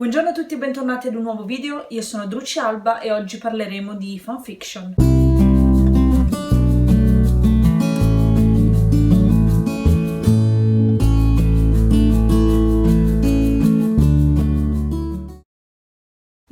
Buongiorno a tutti e bentornati ad un nuovo video, io sono Druci Alba e oggi parleremo di fanfiction.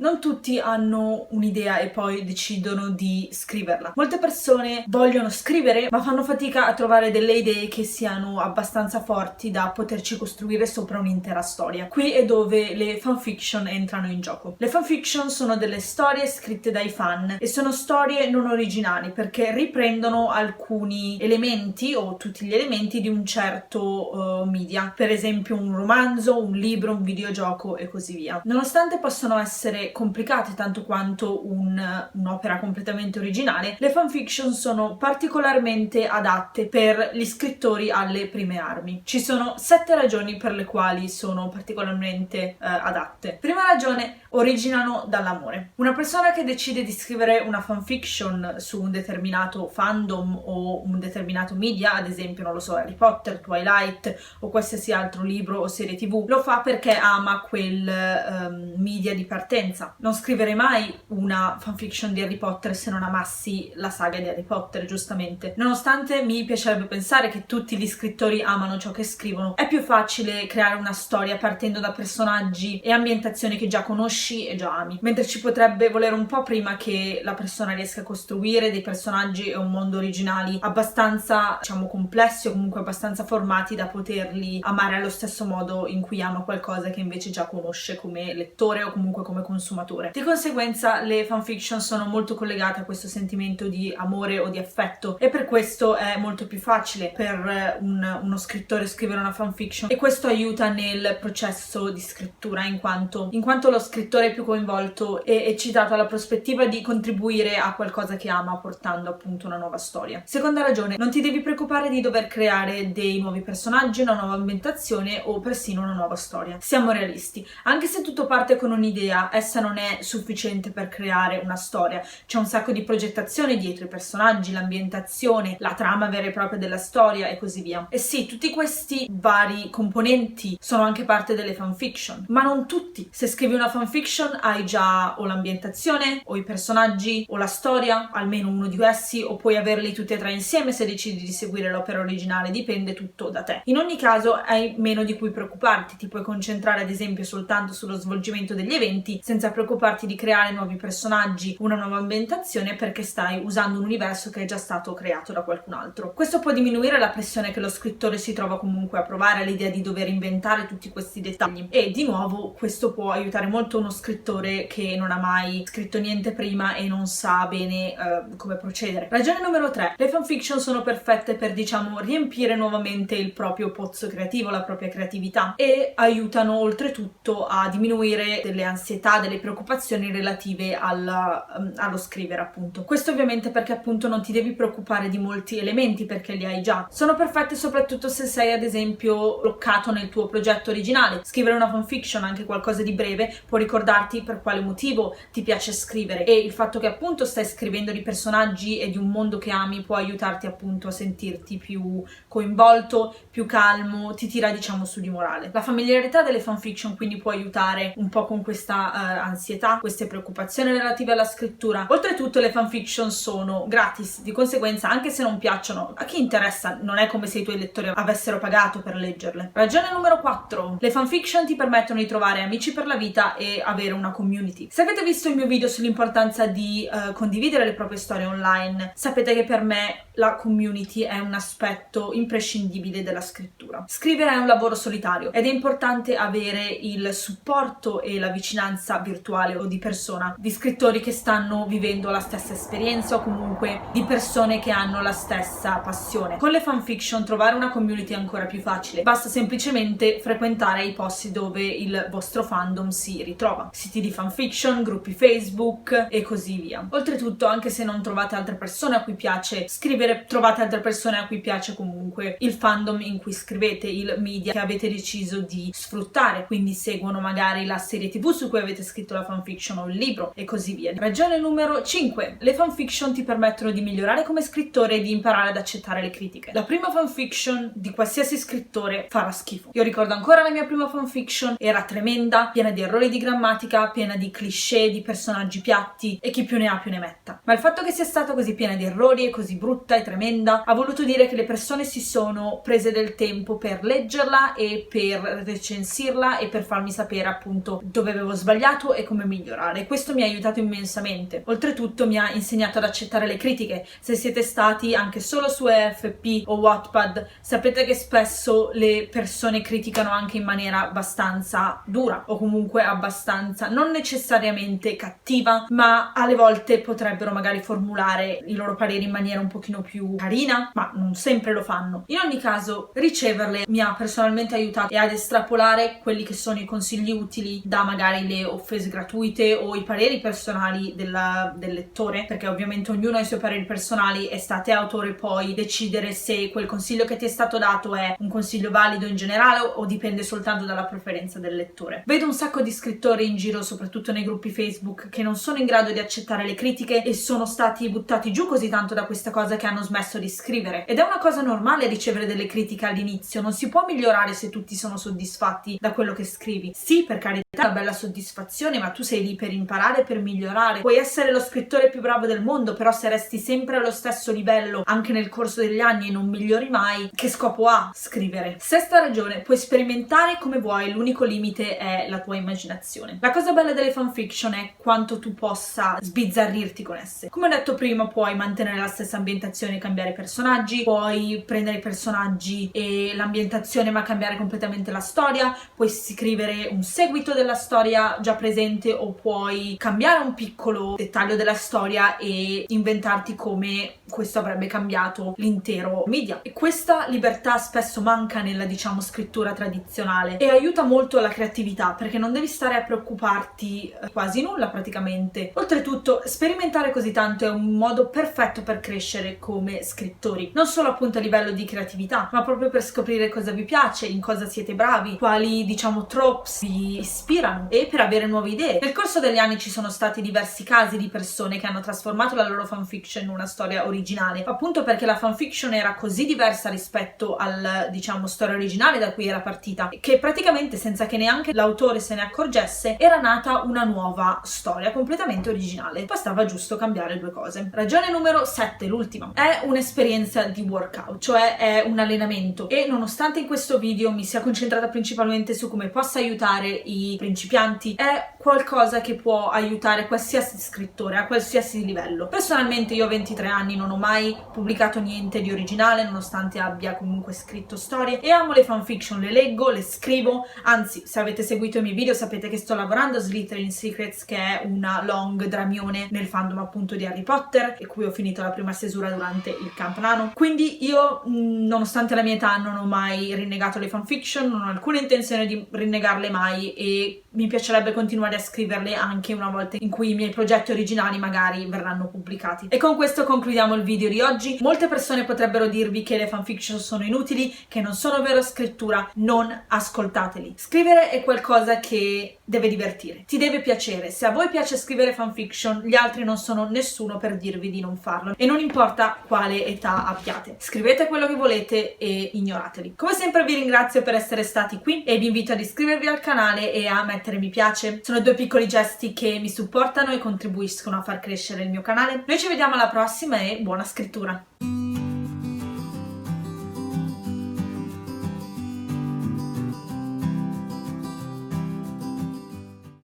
Non tutti hanno un'idea e poi decidono di scriverla. Molte persone vogliono scrivere ma fanno fatica a trovare delle idee che siano abbastanza forti da poterci costruire sopra un'intera storia. Qui è dove le fanfiction entrano in gioco. Le fanfiction sono delle storie scritte dai fan e sono storie non originali perché riprendono alcuni elementi o tutti gli elementi di un certo media, per esempio un romanzo, un libro, un videogioco e così via. Nonostante possano essere complicate tanto quanto un'opera completamente originale, le fanfiction sono particolarmente adatte per gli scrittori alle prime armi. Ci sono 7 ragioni per le quali sono particolarmente adatte. Prima ragione: originano dall'amore. Una persona che decide di scrivere una fanfiction su un determinato fandom o un determinato media, ad esempio, non lo so, Harry Potter, Twilight o qualsiasi altro libro o serie TV, lo fa perché ama quel media di partenza. Non scriverei mai una fanfiction di Harry Potter se non amassi la saga di Harry Potter, giustamente. Nonostante mi piacerebbe pensare che tutti gli scrittori amano ciò che scrivono, è più facile creare una storia partendo da personaggi e ambientazioni che già conosci e già ami, mentre ci potrebbe volere un po' prima che la persona riesca a costruire dei personaggi e un mondo originali abbastanza, diciamo, complessi o comunque abbastanza formati da poterli amare allo stesso modo in cui ama qualcosa che invece già conosce come lettore o comunque come consumatore. Di conseguenza le fanfiction sono molto collegate a questo sentimento di amore o di affetto e per questo è molto più facile per uno scrittore scrivere una fanfiction, e questo aiuta nel processo di scrittura in quanto lo scrittore è più coinvolto e eccitato alla prospettiva di contribuire a qualcosa che ama, portando appunto una nuova storia. Seconda ragione: non ti devi preoccupare di dover creare dei nuovi personaggi, una nuova ambientazione o persino una nuova storia. Siamo realisti, anche se tutto parte con un'idea, essa non è sufficiente per creare una storia. C'è un sacco di progettazione dietro i personaggi, l'ambientazione, la trama vera e propria della storia e così via. E sì, tutti questi vari componenti sono anche parte delle fanfiction, ma non tutti. Se scrivi una fanfiction hai già o l'ambientazione, o i personaggi, o la storia, almeno uno di essi, o puoi averli tutti e tre insieme se decidi di seguire l'opera originale, dipende tutto da te. In ogni caso hai meno di cui preoccuparti, ti puoi concentrare ad esempio soltanto sullo svolgimento degli eventi senza preoccuparti di creare nuovi personaggi, una nuova ambientazione, perché stai usando un universo che è già stato creato da qualcun altro. Questo può diminuire la pressione che lo scrittore si trova comunque a provare all'idea di dover inventare tutti questi dettagli, e di nuovo questo può aiutare molto uno scrittore che non ha mai scritto niente prima e non sa bene come procedere. Ragione numero 3: le fanfiction sono perfette per, diciamo, riempire nuovamente il proprio pozzo creativo, la propria creatività, e aiutano oltretutto a diminuire delle ansietà, delle preoccupazioni relative allo scrivere, appunto. Questo ovviamente perché appunto non ti devi preoccupare di molti elementi perché li hai già. Sono perfette soprattutto se sei ad esempio bloccato nel tuo progetto originale. Scrivere una fanfiction, anche qualcosa di breve, può ricordarti per quale motivo ti piace scrivere, e il fatto che appunto stai scrivendo di personaggi e di un mondo che ami può aiutarti appunto a sentirti più coinvolto, più calmo, ti tira, diciamo, su di morale. La familiarità delle fanfiction quindi può aiutare un po' con questa ansietà, queste preoccupazioni relative alla scrittura. Oltretutto le fanfiction sono gratis, di conseguenza anche se non piacciono, a chi interessa? Non è come se i tuoi lettori avessero pagato per leggerle. Ragione numero 4: le fanfiction ti permettono di trovare amici per la vita e avere una community. Se avete visto il mio video sull'importanza di condividere le proprie storie online, sapete che per me la community è un aspetto imprescindibile della scrittura. Scrivere è un lavoro solitario ed è importante avere il supporto e la vicinanza virtuale o di persona di scrittori che stanno vivendo la stessa esperienza o comunque di persone che hanno la stessa passione. Con le fanfiction trovare una community è ancora più facile, basta semplicemente frequentare i posti dove il vostro fandom si ritrova, siti di fanfiction, gruppi Facebook e così via. Oltretutto, anche se non trovate altre persone a cui piace scrivere scrivere, trovate altre persone a cui piace comunque il fandom in cui scrivete, il media che avete deciso di sfruttare, quindi seguono magari la serie TV su cui avete scritto la fanfiction o il libro e così via. Ragione numero 5. Le fanfiction ti permettono di migliorare come scrittore e di imparare ad accettare le critiche. La prima fanfiction di qualsiasi scrittore farà schifo. Io ricordo ancora la mia prima fanfiction, era tremenda, piena di errori di grammatica, piena di cliché, di personaggi piatti e chi più ne ha più ne metta. Ma il fatto che sia stata così piena di errori e così brutta e tremenda ha voluto dire che le persone si sono prese del tempo per leggerla e per recensirla e per farmi sapere appunto dove avevo sbagliato e come migliorare. Questo mi ha aiutato immensamente. Oltretutto mi ha insegnato ad accettare le critiche. Se siete stati anche solo su EFP o Wattpad, sapete che spesso le persone criticano anche in maniera abbastanza dura o comunque abbastanza non necessariamente cattiva, ma alle volte potrebbero magari formulare i loro pareri in maniera un pochino più carina, ma non sempre lo fanno. In ogni caso, riceverle mi ha personalmente aiutato ad estrapolare quelli che sono i consigli utili da magari le offese gratuite o i pareri personali del lettore, perché ovviamente ognuno ha i suoi pareri personali e state autore poi decidere se quel consiglio che ti è stato dato è un consiglio valido in generale o dipende soltanto dalla preferenza del lettore. Vedo un sacco di scrittori in giro, soprattutto nei gruppi Facebook, che non sono in grado di accettare le critiche e sono stati buttati giù così tanto da questa cosa che hanno smesso di scrivere. Ed è una cosa normale ricevere delle critiche all'inizio, non si può migliorare se tutti sono soddisfatti da quello che scrivi. Sì, per carità, è una bella soddisfazione, ma tu sei lì per imparare, per migliorare. Puoi essere lo scrittore più bravo del mondo, però se resti sempre allo stesso livello anche nel corso degli anni e non migliori mai, che scopo ha scrivere? Sesta ragione, puoi sperimentare come vuoi, l'unico limite è la tua immaginazione. La cosa bella delle fanfiction è quanto tu possa sbizzarrirti con esse. Come ho detto prima, puoi mantenere la stessa ambientazione e cambiare personaggi, puoi prendere i personaggi e l'ambientazione ma cambiare completamente la storia, puoi scrivere un seguito della storia già presente o puoi cambiare un piccolo dettaglio della storia e inventarti come questo avrebbe cambiato l'intero media. E questa libertà spesso manca nella, diciamo, scrittura tradizionale e aiuta molto la creatività, perché non devi stare a preoccuparti quasi nulla praticamente. Oltretutto, sperimentare così tanto è un modo perfetto per crescere come scrittori, non solo appunto a livello di creatività, ma proprio per scoprire cosa vi piace, in cosa siete bravi, quali, diciamo, tropes vi ispirano e per avere nuove idee. Nel corso degli anni ci sono stati diversi casi di persone che hanno trasformato la loro fanfiction in una storia originale, appunto perché la fanfiction era così diversa rispetto al, diciamo, storia originale da cui era partita, che praticamente senza che neanche l'autore se ne accorgesse era nata una nuova storia completamente originale. Bastava giusto cambiare due cose. Ragione numero 7, l'ultima, è un'esperienza di workout, cioè è un allenamento, e nonostante in questo video mi sia concentrata principalmente su come possa aiutare i principianti, è qualcosa che può aiutare qualsiasi scrittore a qualsiasi livello. Personalmente io ho 23 anni, non ho mai pubblicato niente di originale nonostante abbia comunque scritto storie e amo le fanfiction, le leggo, le scrivo, anzi se avete seguito i miei video sapete che sto lavorando a Slytherin Secrets, che è una long dramione nel fandom appunto di Harry Potter e cui ho finito la prima stesura durante il Camp Nano. Quindi io nonostante la mia età non ho mai rinnegato le fanfiction, non ho alcuna intenzione di rinnegarle mai e mi piacerebbe continuare a scriverle anche una volta in cui i miei progetti originali magari verranno pubblicati. E con questo concludiamo il video di oggi. Molte persone potrebbero dirvi che le fanfiction sono inutili, che non sono vera scrittura. Non ascoltateli. Scrivere è qualcosa che deve divertire, ti deve piacere. Se a voi piace scrivere fanfiction, gli altri non sono nessuno per dirvi di non farlo, e non importa quale età abbiate. Scrivete quello che volete e ignorateli. Come sempre vi ringrazio per essere stati qui e vi invito ad iscrivervi al canale e a mettere mi piace. Sono due piccoli gesti che mi supportano e contribuiscono a far crescere il mio canale. Noi ci vediamo alla prossima e buona scrittura!